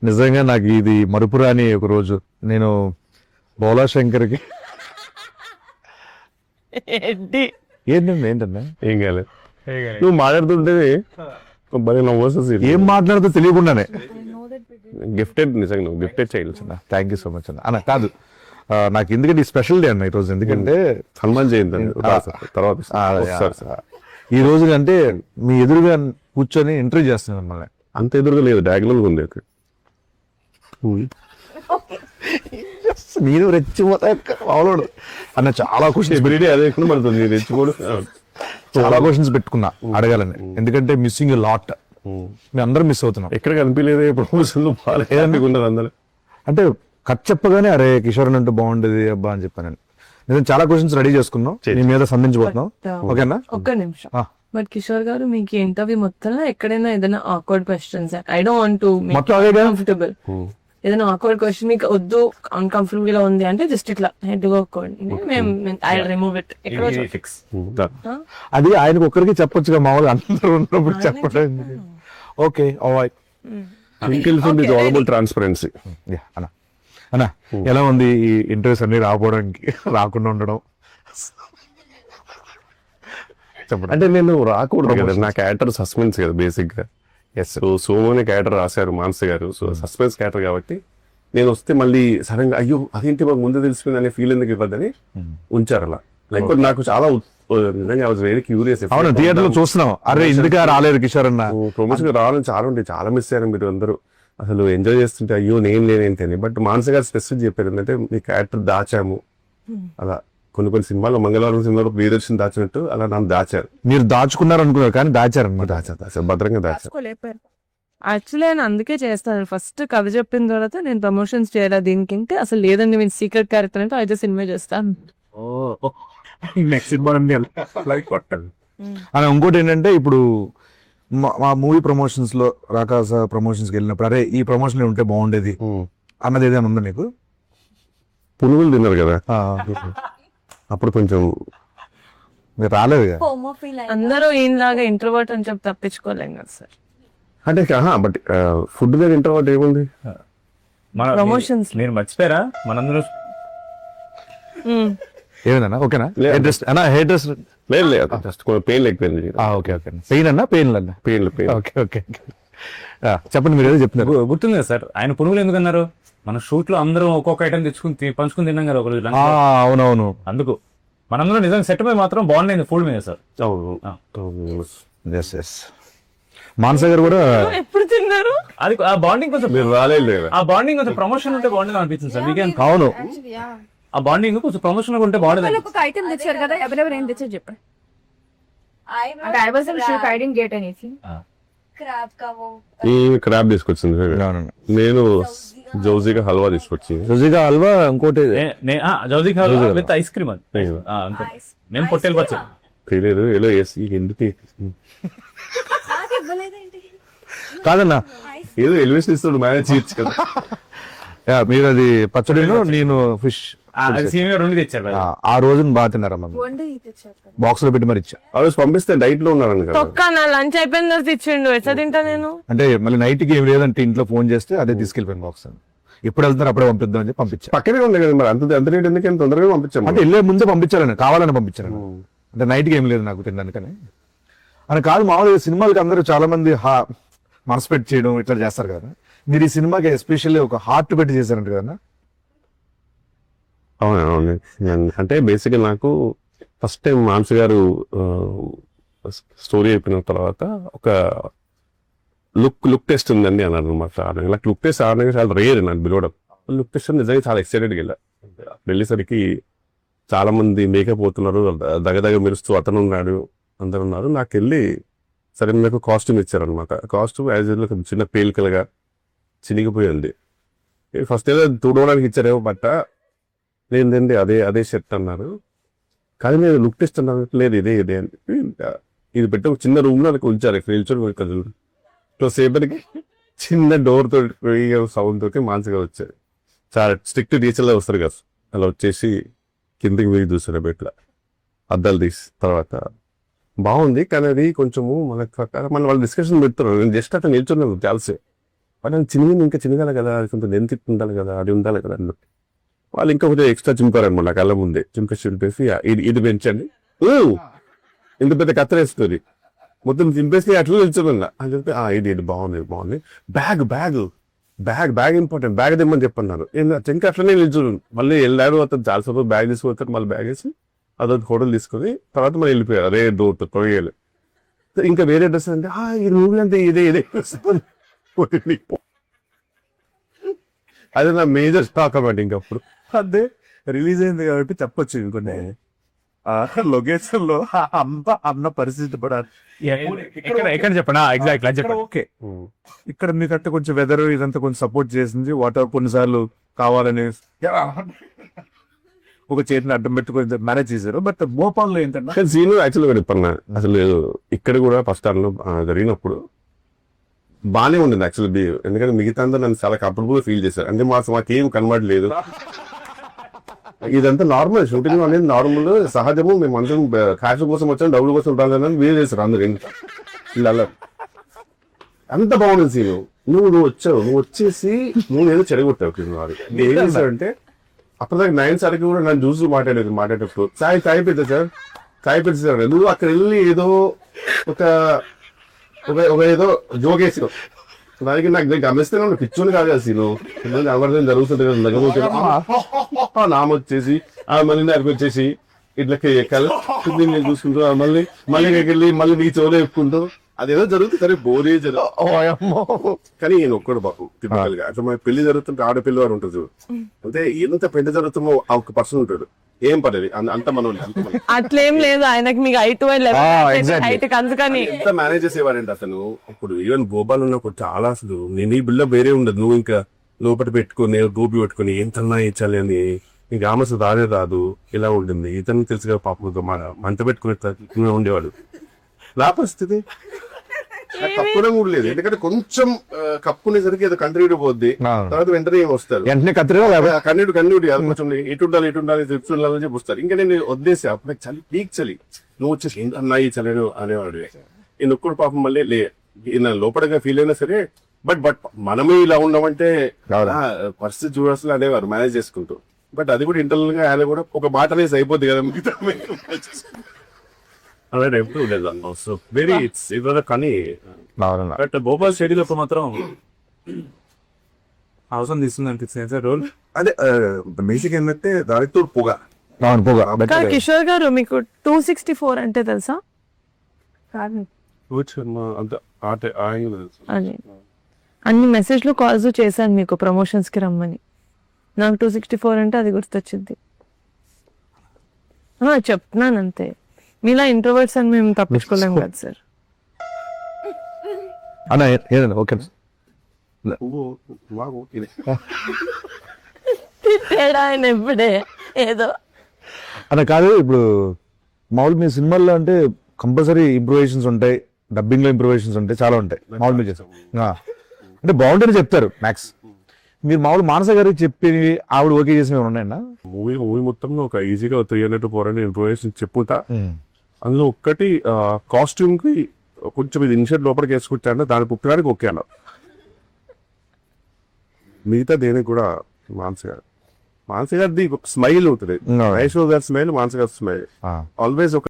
నిజంగా నాకు ఇది మరుపురాని ఒక రోజు. నేను బోలా శంకర్కి ఏంటి ఏంటన్నా ఏం కాలేదు. నువ్వు మాట్లాడుతుంటే భలే నవ్వు వస్తుంది. ఏం మాట్లాడుతూ తెలియకుండానే గిఫ్టెడ్, నిజంగా నువ్వు gifted child. Thank you so much అన్న. కాదు నాకు ఎందుకంటే స్పెషల్ డే అన్న ఈరోజు. ఎందుకంటే హనుమాన్ జయంతి అని తర్వాత వస్తారు సార్. ఈ రోజు అంటే మీ ఎదురుగా కూర్చొని ఇంటర్వ్యూ చేస్తున్నాను మిమ్మల్ని. అంత ఎదురుగా లేదు, డయాగ్నల్ ఉంది. నేను రెచ్చిపోతా మామూలు అన్న. చాలా క్వశ్చన్స్ ఎవ్రీడే అదే పడుతుంది, రెచ్చిపోడు. చాలా క్వశ్చన్స్ పెట్టుకున్నా అడగాలని. ఎందుకంటే మిస్సింగ్ లాట్, మేము అందరం మిస్ అవుతున్నాం. ఎక్కడ కనిపించలేదు ప్రమోషన్లు బాగా అందరూ. అంటే కట్ చెప్పగానే అరే కిషోర్ అంటే బాగుండేది అబ్బా అని చెప్పాను. నేను చాలా క్వశ్చన్స్ రెడీ చేసుకున్నాం, నీ మీద సంధించబోతున్నాం. ఓకేనా? ఒక్క నిమిషం. బట్ కిషోర్ గారు మీకు ఇంటర్వ్యూ మొత్తంలో ఎక్కడైనా ఏదైనా awkward questions, I don't want to మొత్తం అదే కదా? కంఫర్టబుల్ ఏదైనా ఆక్వర్డ్ క్వశ్చన్ మీకు వద్దు, అన్కంఫర్టబుల్ గా ఉంది అంటే జస్ట్ ఇట్లా హెడ్ ఐ రిమూవ్ ఇట్. అది ఆయనకు ఒక్కరికి చెప్పొచ్చుగా, మామూలుగా అందరూ ఉన్నప్పుడు చెప్పడం. Okay transparency. అన్న అన్న ఎలా ఉంది ఈ ఇంటర్వ్యూస్ అన్ని రాకపోవడానికి, రాకుండా ఉండడం? చెప్పండి. అంటే నేను రాకూడదు కదా, నా క్యారెక్టర్ సస్పెన్స్ కదా బేసిక్ గా. సోమోని క్యారెక్టర్ రాశారు మానస గారు, సో సస్పెన్స్ క్యారెక్టర్ కాబట్టి నేను వస్తే మళ్ళీ సడన్ గా అయ్యో అదేంటి మాకు ముందే తెలిసిపోయింది అనే ఫీల్ ఎందుకు ఇవ్వద్దని ఉంచారు అలా. లైక్ నాకు చాలా నిజంగా ఐ వాజ్ వెరీ క్యూరియస్. అవును, థియేటర్ లో చూస్తున్నాం, అరే ఎందుకు రాలేదు కిషోర్ అన్న. ప్రమోషన్ రావాలని చాలా ఉంటాయి, చాలా మిస్ అయ్యారు మీరు అందరూ. అసలు ఎంజాయ్ చేస్తుంటే అయ్యో నేను లేనేంటి అని. బట్ మానస గారు స్పెసిఫిక్ చెప్పారు ఏంటంటే మీ క్యారెక్టర్ దాచాము అలా. కొన్ని సినిమాల్లో మంగళవారం సినిమాలో ప్రియదర్శన్ దాచినట్టు అలా నన్ను దాచారు. మీరు దాచుకున్నారు అనుకున్నారు కానీ దాచారు అనమాట. దాచారు భద్రంగా దాచారు. యాక్చువల్లీ ఆయన అందుకే చేస్తాను. ఫస్ట్ కథ చెప్పిన తర్వాత నేను ప్రమోషన్స్ చేయాలి దీనికి, అసలు లేదండి నేను సీక్రెట్ క్యారెక్టర్ అంటే అయితే సినిమా చేస్తాను. నెక్స్ట్ సినిమా అని ఇంకోటి ఏంటంటే ఇప్పుడు మా మూవీ ప్రమోషన్స్ లో రాకాస ప్రమోషన్స్ కి వెళ్ళినప్పుడు అరే ఈ ప్రమోషన్ ఉంటే బాగుండేది అన్నది ఏదైనా ఉందా నీకు? పునుగులు తిన్నారు కదా అప్పుడు కొంచెం మీరు రాలేదు. అందరూ ఈయనలాగా ఇంట్రోవర్ట్ అని చెప్పి తప్పించుకోలేం కదా సార్. అంటే బట్ ఫుడ్ దగ్గర ఇంట్రోవర్ట్ ఏముంది? ప్రమోషన్స్ నేను మర్చిపోయారా మనందరూ ఏమైనా ఓకేనా? హెయిర్ డ్రెస్ లేదు జస్ట్ పెయిన్ లేకపోయింది. Okay okay. పెయిన్ అన్నా పెయిన్ అన్నా పెయిన్. ఓకే ఓకే చెప్పండి, మీరు ఏదో చెప్తున్నారు. గుర్తుంది కదా సార్ ఆయన పునుగులు ఎందుకన్నారు? మన షూట్ లో అందరం ఒక్కొక్క ఐటమ్ తెచ్చుకుని పంచుకుని తిన్నాం కదా ఒకరోజు. అవునవును, అందుకు మనందరం నిజంగా సెట్ పై మాత్రం బాగుండేది ఫుడ్ మీద సార్. మానస గారు కూడా ఎప్పుడు తిన్నారు? అది ఆ బాండింగ్ కొంచెం మీరు రాలేదు. ఆ బాండింగ్ కొంచెం ప్రమోషన్ ఉంటే బాగుండేది అనిపించింది సార్ మీకేం? అవును, ఆ బాండింగ్ కొంచెం ప్రమోషన్ ఉంటే బాగుండేది. ఒక ఐటమ్ తెచ్చారు కదా, ఎవరెవరు ఏం తెచ్చారు చెప్పండి. అంటే I wasn't sure, I didn't get anything. ఈ క్రాబ్ తీసుకొచ్చింది, నేను జౌజీగా హల్వా తీసుకొచ్చి. రుచిగా హల్వా, ఇంకోటి జౌజీ విత్ ఐస్ క్రీమ్. అది నేను పొట్టేలు పచ్చా తెలియదు ఏదో ఎందుకు కాదన్నా, ఏదో ఎలివేషన్ ఇస్తాడు మేనేజ్ చేయొచ్చు కదా. మీరు అది పచ్చడి నేను ఫిష్ రెండు తెచ్చారు. ఆ రోజున బాగా తిన్నారమ్మా, బాక్స్ లో పెట్టి మరి ఇచ్చా. ఆ రోజు పంపిస్తే డైట్ లో ఉన్నారని కదా. తొక్క నా లంచ్ అయిపోయిన తర్వాత ఇచ్చిండు, ఎట్లా తింటా నేను? అంటే మళ్ళీ నైట్ కి ఏం లేదంటే ఇంట్లో ఫోన్ చేస్తే అదే తీసుకెళ్ళిపోయాను బాక్స్ అని. ఇప్పుడు వెళ్తున్నారు అప్పుడే పంపిద్దాం అని పంపించా. పక్కనే ఉంది కదా మరి, అంత రేట్ ఎందుకు తొందరగా పంపించాము. అంటే వెళ్ళే ముందే పంపించాలని, కావాలని పంపించాను. అంటే నైట్ కి ఏం లేదు నాకు తినడానికని అని కాదు. మామూలుగా సినిమాలకి అందరూ చాలా మంది మనసు పెట్టి చేయడం ఇట్లా చేస్తారు కదా. మీరు ఈ సినిమాకి ఎస్పెషల్లీ ఒక హార్ట్ పెట్టి చేశారంట కదా? అవును. అంటే బేసిక్గా నాకు ఫస్ట్ టైం మానస గారు స్టోరీ అయిపోయిన తర్వాత ఒక లుక్ టెస్ట్ ఉందండి అన్నారు అనమాట. నాకు లుక్ టెస్ట్ ఆడడానికి చాలా రేర్ నాకు పిలవడం. లుక్ టెస్ట్ నిజంగా చాలా ఎక్సైటెడ్గా వెళ్ళా. వెళ్ళేసరికి చాలా మంది మేకప్ పోతున్నారు, దగ్గర మెరుస్తూ అతను ఉన్నాడు, అందరు ఉన్నారు. నాకు వెళ్ళి సరే నాకు కాస్ట్యూమ్ ఇచ్చారనమాట. కాస్ట్యూమ్ యాజ్ యూజువల్ చిన్న పేలికలుగా చినిగిపోయింది. ఫస్ట్ ఏదో తుడవడానికి ఇచ్చారేమో బట్ట, లేదండి అదే షర్ట్ అన్నారు. కానీ నేను లుక్ టెస్ట్ అన్నారు, లేదు ఇదే అని ఇది పెట్టి ఒక చిన్న రూమ్ లో ఉంచారు. నిల్చొని సేపటికి చిన్న డోర్ తోటి సౌండ్ తోటి మానసిగా వచ్చారు. చాలా స్ట్రిక్ట్ టీచర్లా వస్తారు కదా, అలా వచ్చేసి కిందకి పోయి చూసారు బెట్ల అద్దాలు తీసి. తర్వాత బాగుంది కానీ అది కొంచెము మన ప్రకారం మన వాళ్ళు డిస్కషన్ పెడతారు. నేను జస్ట్ అట్లా నిల్చున్నాను చాలాసే. వాళ్ళు చిన్నగా ఇంకా చిన్నగా కదా, కొంత లెంత్ ఉండాలి కదా, అది ఉండాలి కదా అన్నట్టు. వాళ్ళు ఇంకా కొంచెం ఎక్స్ట్రా చింపారనమాట నా కళ్ళ ముందే. చింపేసి ఇది పెంచండి, ఇంత పెద్ద కత్తరేస్తుంది, మొత్తం చింపేసి అట్లా నిల్చోమన్నా అని చెప్పి ఇది బాగుంది. బ్యాగ్ ఇంపార్టెంట్, బ్యాగ్ తెమ్మని చెప్పన్నారు. ఇంకా అట్లనే నిల్చోను. మళ్ళీ వెళ్ళాడు అతను చాలాసేపు బ్యాగ్ తీసుకుపోతారు, మళ్ళీ బ్యాగ్ వేసి అదొక హోటల్ తీసుకొని తర్వాత మళ్ళీ వెళ్ళిపోయారు. అదే డోర్ పోయేయాలి. ఇంకా వేరే డ్రెస్ అంటే ఈ రూమ్ అంటే ఇదే అదే నా మేజర్ స్టాక్ అన్నమాట. ఇంకప్పుడు అదే రిలీజ్ అయింది కాబట్టి చెప్పొచ్చు ఇంకొన్ని లొకేషన్ లో అన్న పరిస్థితి పడాలి. ఎక్కడ చెప్పనా ఎగ్జాక్ట్లీ అది చెప్పండి. ఓకే, ఇక్కడ మీకంటే కొంచెం వెదర్ ఇదంతా కొంచెం సపోర్ట్ చేసింది. వాటర్ కొన్నిసార్లు కావాలని ఒక చేతిని అడ్డం పెట్టుకొని మేనేజ్ చేశారు. బట్ భోపాల్లో ఏంటంటే కానీ సీన్ యాక్చువల్గా చెప్పన్నా, అసలు ఇక్కడ కూడా ఫస్ట్ టైంలో జరిగినప్పుడు బాగానే ఉండింది యాక్చువల్లీ. ఎందుకంటే మిగతా అందరూ నన్ను చాలా కంఫర్టబుల్ ఫీల్ చేశారు. అంటే మాకేం కనబడలేదు. ఇదంతా నార్మల్, షూటింగ్ అనేది నార్మల్, సహజము. మేము అందరం క్యాష్ కోసం వచ్చాం, డబ్బుల కోసం ఉంటాను వేరే చేశారు అందరు. ఇలా అంత బాగుంది సీను. నువ్వు వచ్చేసి నువ్వు ఏదో చెడగొట్టావు. ఏం చేశాడంటే అప్పటిదాకా 9 సార్కి కూడా నన్ను చూసి మాట్లాడేటప్పుడు చాయ్ పెద్ద సార్ నువ్వు అక్కడ వెళ్ళి ఏదో ఒక ఏదో జోగేసావు. దానికి నాకు గమనిస్తే పిచ్చోని కాదు కదా సీను. ఎవరిదైనా జరుగుతుంది కదా, నామ వచ్చేసి మళ్ళీ నాకు వచ్చేసి ఇట్లకి ఎక్కాలి నేను చూసుకుంటూ మళ్ళీ వెళ్ళి మళ్ళీ నీ చెవులో చెప్పుకుంటూ అదేదో జరుగుతుంది. సరే బోరే జరుగుతుంది కానీ ఈయన ఒక్కడు బాబు typical గా. అట్లా మన పెళ్లి జరుగుతుంటే ఆడపిల్లి వారు ఉంటుంది చూడు, అంటే ఎంత పెళ్లి జరుగుతుందో ఆ ఒక పర్సన్ ఉంటాడు. ఏం పర్లేదు అంత మనం అట్లేం లేదు ఆయనకి, మీకు హైట్ అందుకని ఎంత మేనేజ్ చేసేవాడంటే అతను. ఇప్పుడు ఈవెన్ భోపాల్ ఉన్నప్పుడు చాలా అసలు నేను ఈ బిల్డప్ వేరే ఉండదు. నువ్వు ఇంకా లోపల పెట్టుకుని గోపి పెట్టుకుని ఎంతన్నా ఇచ్చాలి అని నీకు ఆమె రాదు ఇలా ఉంటుంది. ఇతను తెలుసుగా పాపం మంట పెట్టుకుని ఉండేవాడు. నా పరిస్థితి కప్పునే కూడా లేదు. ఎందుకంటే కొంచెం కప్పునేసరికి ఏదో కంటిన్యూ పోద్ది, తర్వాత వెంటనే ఏం వస్తారు వెంటనే కత్తిరి కన్నీడు కొంచెం ఇటు ఉండాలి ట్రిప్స్ ఉండాలని చెప్పి వస్తారు. ఇంకా నేను వద్దేసి అప్పుడు చలి పీక్ చలి నువ్వు వచ్చేసి అన్నాయి చలేను అనేవాడు. ఈ నొక్కుడు పాపం మళ్ళీ ఈయన లోపలగా ఫీల్ అయినా సరే బట్ మనమే ఇలా ఉన్నామంటే పరిస్థితి చూడాల్సిన అనేవారు మేనేజ్ చేసుకుంటూ. బట్ అది కూడా ఇంటర్నల్ గా ఆయన కూడా ఒక మాట అనేసి అయిపోద్ది కదా మిగతా సో వెరీ ఇట్స్ కానీ. బట్ భోపాల్ స్టేడియం అప్పుడు మాత్రం అవసరం తీసుకుంది అనిపిస్తుంది సార్ రోల్. అదే బేసిక్ ఏంటంటే దానితో పొగ కానీ కిషోర్ గారు మీకు 264 అంటే తెలుసా? అది అన్ని మెసేజ్లు కాల్స్ చేశాను మీకు ప్రమోషన్స్ కి రమ్మని. నాకు 264 అంటే అది గుర్తొచ్చింది. చెప్తున్నాను అంతే. మీలా ఇంట్రోవర్ట్స్ అని మేము తప్పించుకోలేం కదా సార్. అన్న ఏదన్నా ఓకే తేడా ఆయన ఎప్పుడే ఏదో అన్న కాదు. ఇప్పుడు మామూలు మీ సినిమాల్లో అంటే కంపల్సరీ ఇంప్రూవేషన్స్ ఉంటాయి, డబ్బింగ్ లో ఇంప్రూవేషన్స్ ఉంటాయి, చాలా ఉంటాయి. మామూలు మీరు చేస్తాం అంటే బాగుంటేనే చెప్తారు మ్యాక్స్. మీరు మామూలు మానస గారికి చెప్పి ఆవిడ ఓకే చేసినవి ఉన్నాయన్నా? మూవీ మొత్తంలో ఒక ఈజీగా 300 to 400 ఇంప్రూవేషన్ చెప్పుతా. అందులో ఒక్కటి కాస్ట్యూమ్ కి కొంచెం ఇది ఇన్షర్ట్ లోపలికి వేసుకుంటా, దాని పుట్టడానికి ఓకే అన్నారు. మిగతా దేనికి కూడా మానస గారిది స్మైల్ అవుతుంది. వైష్ణవ్ గారి స్మైల్, మానస గారి స్మైల్ ఆల్వేస్ ఒక